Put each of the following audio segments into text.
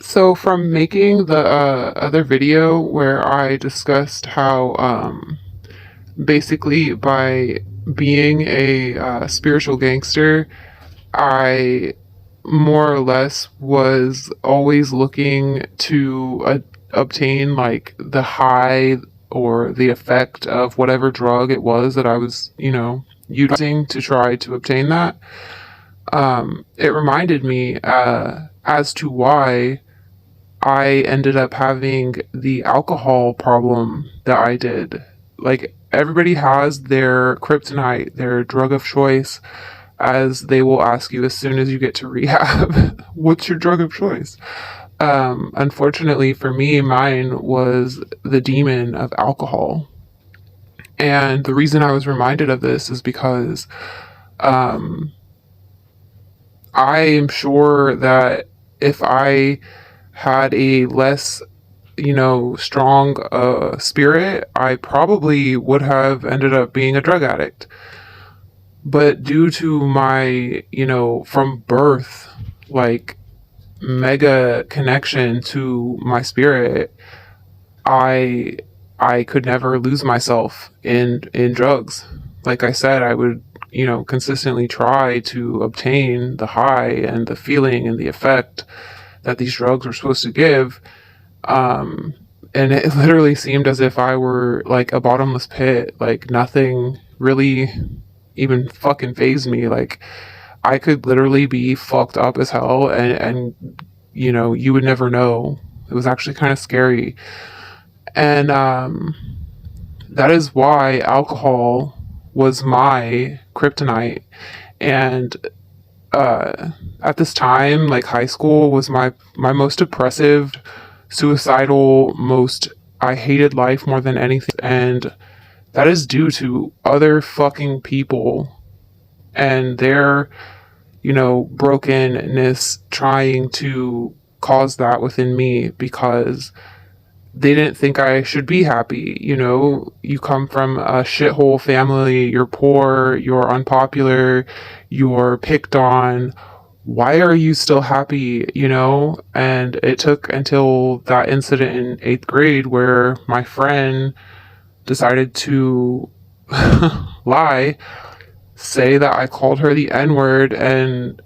So from making the other video where I discussed how basically by being a spiritual gangster, I more or less was always looking to obtain like the high or the effect of whatever drug it was that I was, using to try to obtain that. It reminded me as to why I ended up having the alcohol problem that I did. Like, everybody has their kryptonite, their drug of choice, as they will ask you as soon as you get to rehab. What's your drug of choice? Unfortunately for me, mine was the demon of alcohol. And the reason I was reminded of this is because um, I am sure that if I had a less, strong spirit, I probably would have ended up being a drug addict. But due to my, from birth, like mega connection to my spirit, I I could never lose myself in drugs. Like I said, I would, consistently try to obtain the high and the feeling and the effect that these drugs were supposed to give. Um, and it literally seemed as if I were like a bottomless pit. Like nothing really even fucking phased me. Like I could literally be fucked up as hell and you would never know. It was actually kind of scary. And that is why alcohol was my kryptonite. And at this time, like high school was my most depressive, suicidal, most I hated life more than anything. And that is due to other fucking people and their, brokenness trying to cause that within me because they didn't think I should be happy. You come from a shithole family, you're poor, you're unpopular, you're picked on. Why are you still happy? And it took until that incident in eighth grade where my friend decided to lie, say that I called her the N word, and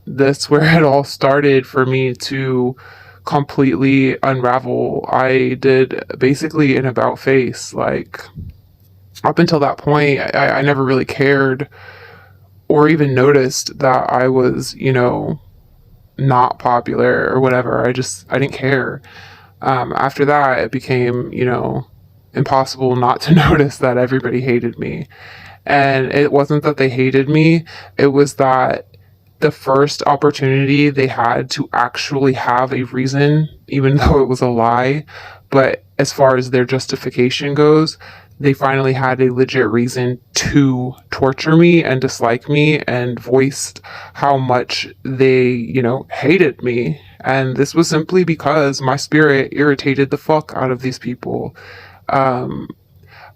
that's where it all started for me to completely unravel. I did basically an about face. Like, up until that point, I never really cared or even noticed that I was, not popular or whatever. I didn't care. After that, it became, impossible not to notice that everybody hated me. And it wasn't that they hated me, it was that the first opportunity they had to actually have a reason, even though it was a lie, but as far as their justification goes, they finally had a legit reason to torture me and dislike me and voiced how much they, hated me. And this was simply because my spirit irritated the fuck out of these people. Um,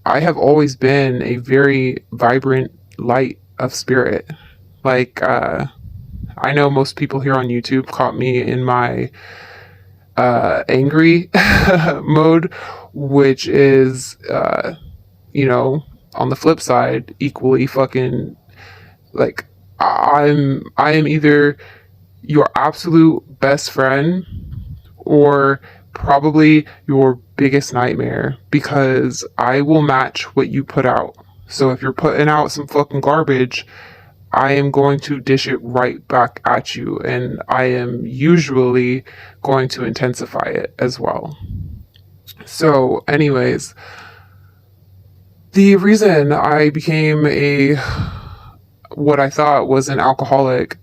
I have always been a very vibrant light of spirit. Like, I know most people here on YouTube caught me in my angry mode, which is, on the flip side, equally fucking like I am either your absolute best friend or probably your biggest nightmare because I will match what you put out. So if you're putting out some fucking garbage, I am going to dish it right back at you, and I am usually going to intensify it as well. So, anyways, the reason I became a what I thought was an alcoholic,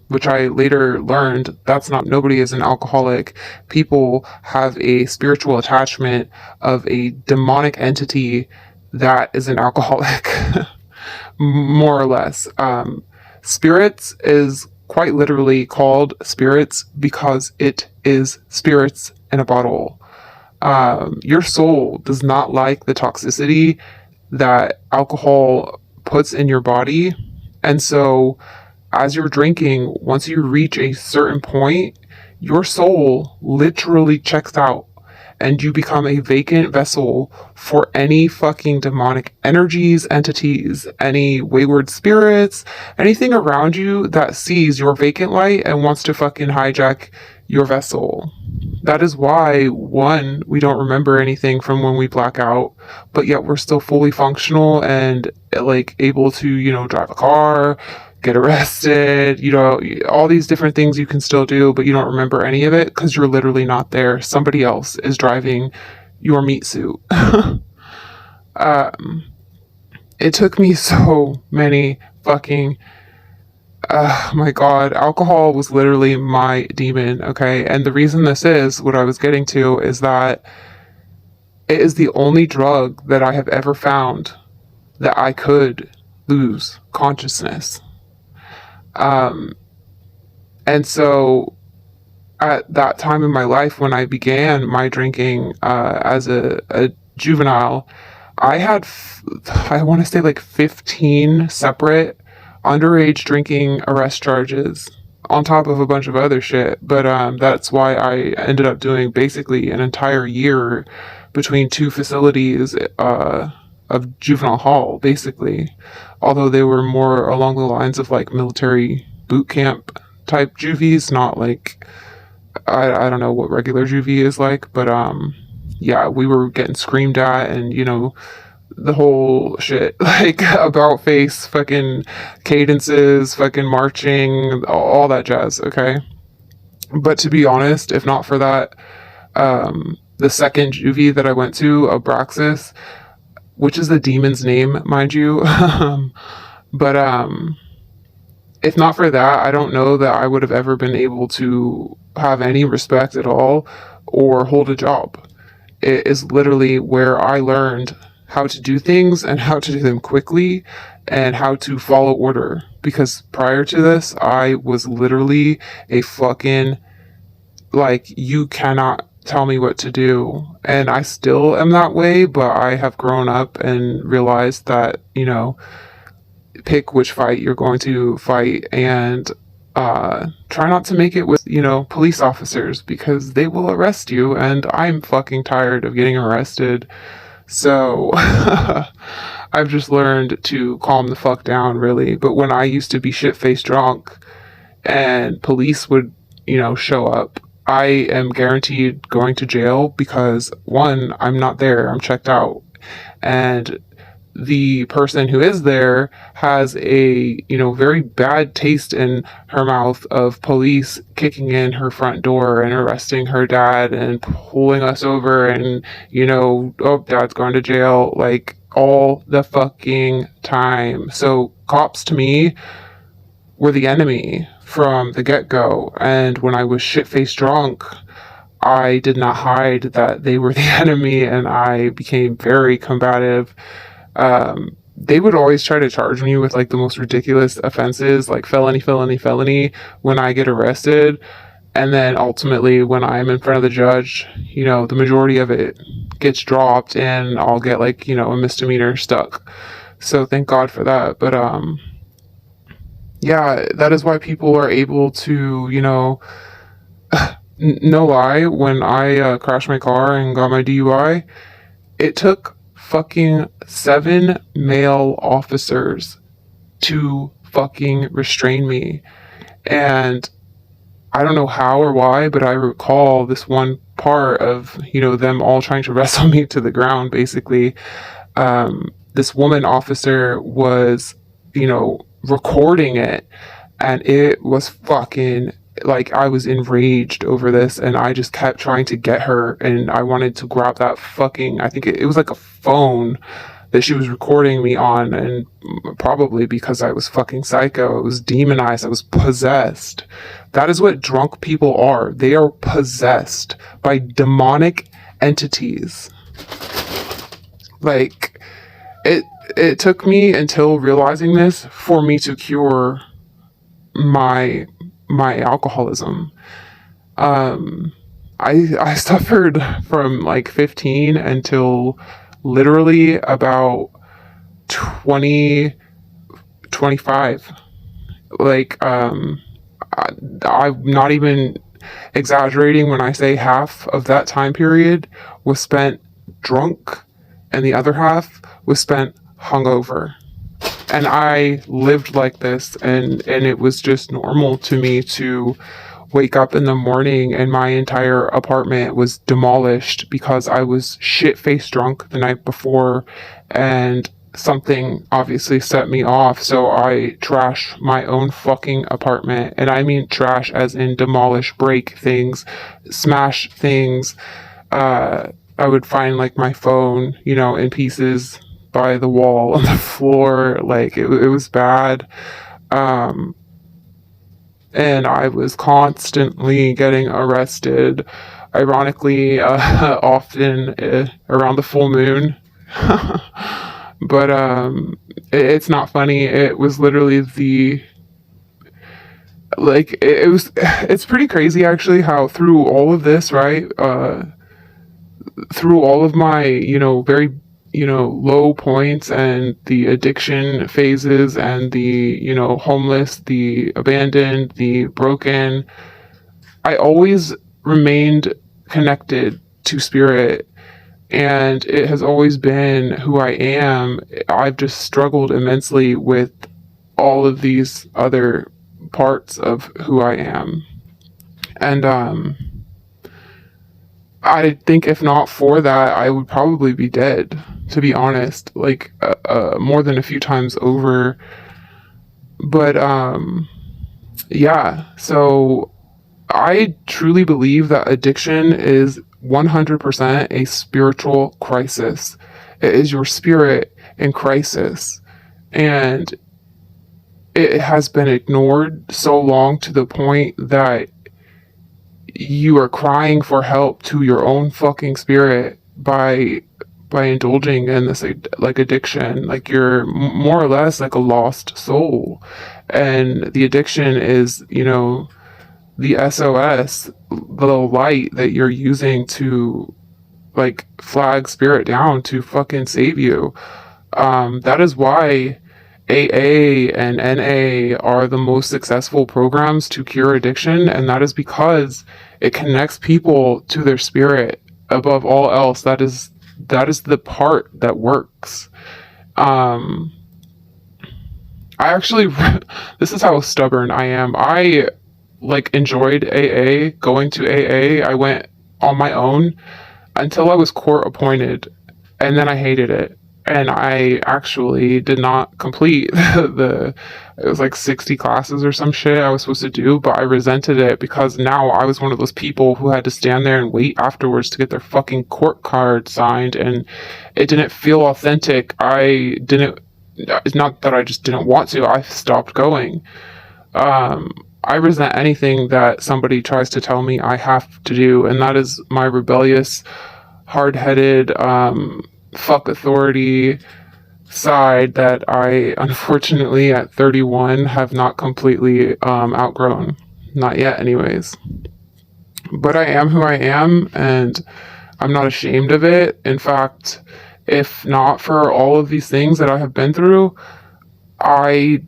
which I later learned that's not, nobody is an alcoholic. People have a spiritual attachment of a demonic entity that is an alcoholic, more or less. Spirits is quite literally called spirits because it is spirits in a bottle. Your soul does not like the toxicity that alcohol puts in your body. And so, as you're drinking, once you reach a certain point, your soul literally checks out and you become a vacant vessel for any fucking demonic energies, entities, any wayward spirits, anything around you that sees your vacant light and wants to fucking hijack your vessel. That is why, one, we don't remember anything from when we black out, but yet we're still fully functional and like able to, drive a car, get arrested, all these different things you can still do, but you don't remember any of it because you're literally not there. Somebody else is driving your meat suit. It took me so many fucking my god, alcohol was literally my demon, okay? And the reason this is, what I was getting to, is that it is the only drug that I have ever found that I could lose consciousness. And so at that time in my life when I began my drinking as a juvenile, I had, I want to say like 15 separate underage drinking arrest charges on top of a bunch of other shit. But that's why I ended up doing basically an entire year between two facilities of juvenile hall, basically. Although they were more along the lines of like military boot camp type juvies, not like, I don't know what regular juvie is like, but yeah, we were getting screamed at and, the whole shit, like about face, fucking cadences, fucking marching, all that jazz, okay? But to be honest, if not for that, the second juvie that I went to, Abraxas, which is the demon's name, mind you, but if not for that, I don't know that I would have ever been able to have any respect at all or hold a job. It is literally where I learned how to do things and how to do them quickly and how to follow order. Because prior to this, I was literally a fucking, like, you cannot tell me what to do. And I still am that way, but I have grown up and realized that, pick which fight you're going to fight and try not to make it with, police officers because they will arrest you. And I'm fucking tired of getting arrested. So I've just learned to calm the fuck down, really. But when I used to be shit-faced drunk and police would, show up, I am guaranteed going to jail because, one, I'm not there, I'm checked out. And the person who is there has a, very bad taste in her mouth of police kicking in her front door and arresting her dad and pulling us over and, oh, dad's going to jail, like, all the fucking time. So cops to me were the enemy from the get-go. And when I was shit-faced drunk, I did not hide that they were the enemy and I became very combative. They would always try to charge me with like the most ridiculous offenses, like felony, when I get arrested. And then ultimately when I'm in front of the judge, the majority of it gets dropped and I'll get like, a misdemeanor stuck. So thank God for that. But, yeah, that is why people are able to, no lie, when I crashed my car and got my DUI, it took fucking 7 male officers to fucking restrain me. And I don't know how or why, but I recall this one part of, them all trying to wrestle me to the ground, basically. This woman officer was, recording it, and it was fucking, like, I was enraged over this, and I just kept trying to get her, and I wanted to grab that fucking, I think it was like a phone that she was recording me on, and probably because I was fucking psycho, I was demonized, I was possessed. That is what drunk people are. They are possessed by demonic entities. Like, it took me until realizing this for me to cure my alcoholism. I suffered from like 15 until literally about 25. Like, I'm not even exaggerating when I say half of that time period was spent drunk and the other half was spent hungover. And I lived like this, and it was just normal to me to wake up in the morning and my entire apartment was demolished because I was shit-faced drunk the night before, and something obviously set me off, so I trash my own fucking apartment. And I mean trash as in demolish, break things, smash things. I would find like my phone, in pieces by the wall on the floor. Like it was bad. Um, and I was constantly getting arrested. Ironically, often around the full moon. But it's not funny. It was literally it's pretty crazy actually how through all of this, right? Through all of my, very, low points and the addiction phases and the, homeless, the abandoned, the broken, I always remained connected to spirit, and it has always been who I am. I've just struggled immensely with all of these other parts of who I am. And I think if not for that, I would probably be dead, to be honest, like more than a few times over. But yeah, so I truly believe that addiction is 100% a spiritual crisis. It is your spirit in crisis. And it has been ignored so long to the point that you are crying for help to your own fucking spirit by indulging in this like addiction. Like you're more or less like a lost soul, and the addiction is the SOS, the light that you're using to like flag spirit down to fucking save you. That is why AA and NA are the most successful programs to cure addiction, and that is because it connects people to their spirit above all else. That is the part that works. I actually, this is how stubborn I am. I like enjoyed AA, going to AA. I went on my own until I was court appointed, and then I hated it. And I actually did not complete it was like 60 classes or some shit I was supposed to do, but I resented it because now I was one of those people who had to stand there and wait afterwards to get their fucking court card signed, and it didn't feel authentic. It's not that I just didn't want to, I stopped going. I resent anything that somebody tries to tell me I have to do, and that is my rebellious, hard-headed, fuck authority side that I unfortunately at 31 have not completely outgrown. Not yet anyways. But I am who I am, and I'm not ashamed of it. In fact, if not for all of these things that I have been through, I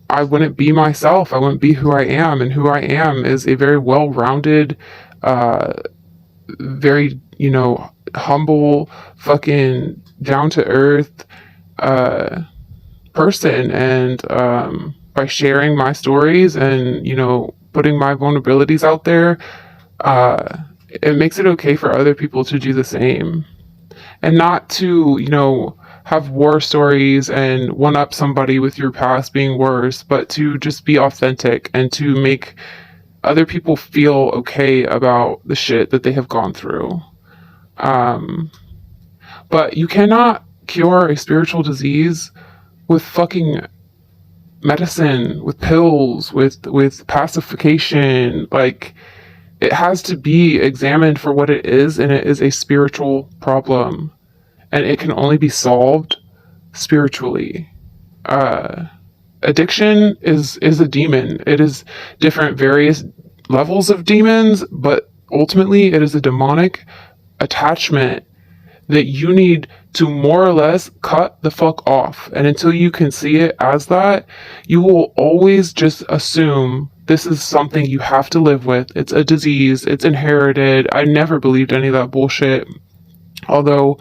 wouldn't be myself. I wouldn't be who I am, and who I am is a very well-rounded, very, humble, fucking down-to-earth person. And by sharing my stories and, putting my vulnerabilities out there, it makes it okay for other people to do the same. And not to, have war stories and one up somebody with your past being worse, but to just be authentic and to make other people feel okay about the shit that they have gone through. But you cannot cure a spiritual disease with fucking medicine, with pills, with pacification. Like, it has to be examined for what it is, and it is a spiritual problem. And it can only be solved spiritually. Addiction is a demon. It is different various levels of demons, but ultimately it is a demonic attachment that you need to more or less cut the fuck off. And until you can see it as that, you will always just assume This is something you have to live with. It's a disease. It's inherited. I never believed any of that bullshit. Although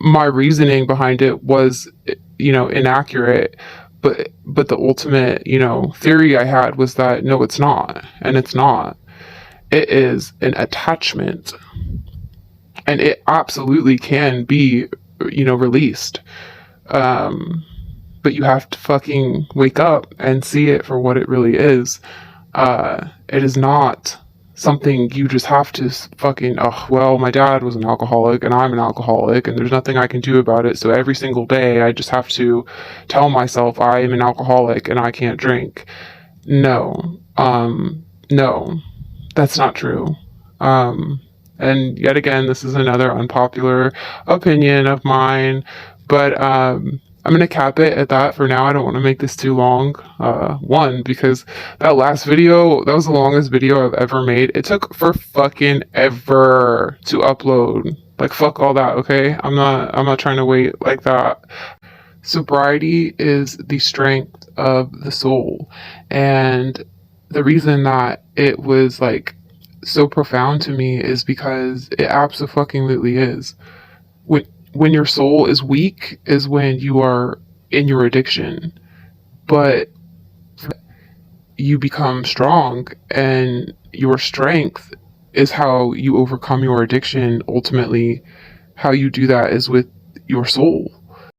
my reasoning behind it was, inaccurate. But the ultimate, theory I had was that no, it's not. And it's not. It is an attachment. And it absolutely can be, released. But you have to fucking wake up and see it for what it really is. It is not something you just have to fucking, oh, well, my dad was an alcoholic and I'm an alcoholic and there's nothing I can do about it. So every single day I just have to tell myself I am an alcoholic and I can't drink. No. No, that's not true. And yet again, this is another unpopular opinion of mine, but, I'm going to cap it at that for now. I don't want to make this too long. One, because that last video, that was the longest video I've ever made. It took for fucking ever to upload. Like, fuck all that, okay? I'm not trying to wait like that. Sobriety is the strength of the soul. And the reason that it was, like, so profound to me is because it absolutely is. When your soul is weak is when you are in your addiction, but you become strong, and your strength is how you overcome your addiction. Ultimately, how you do that is with your soul.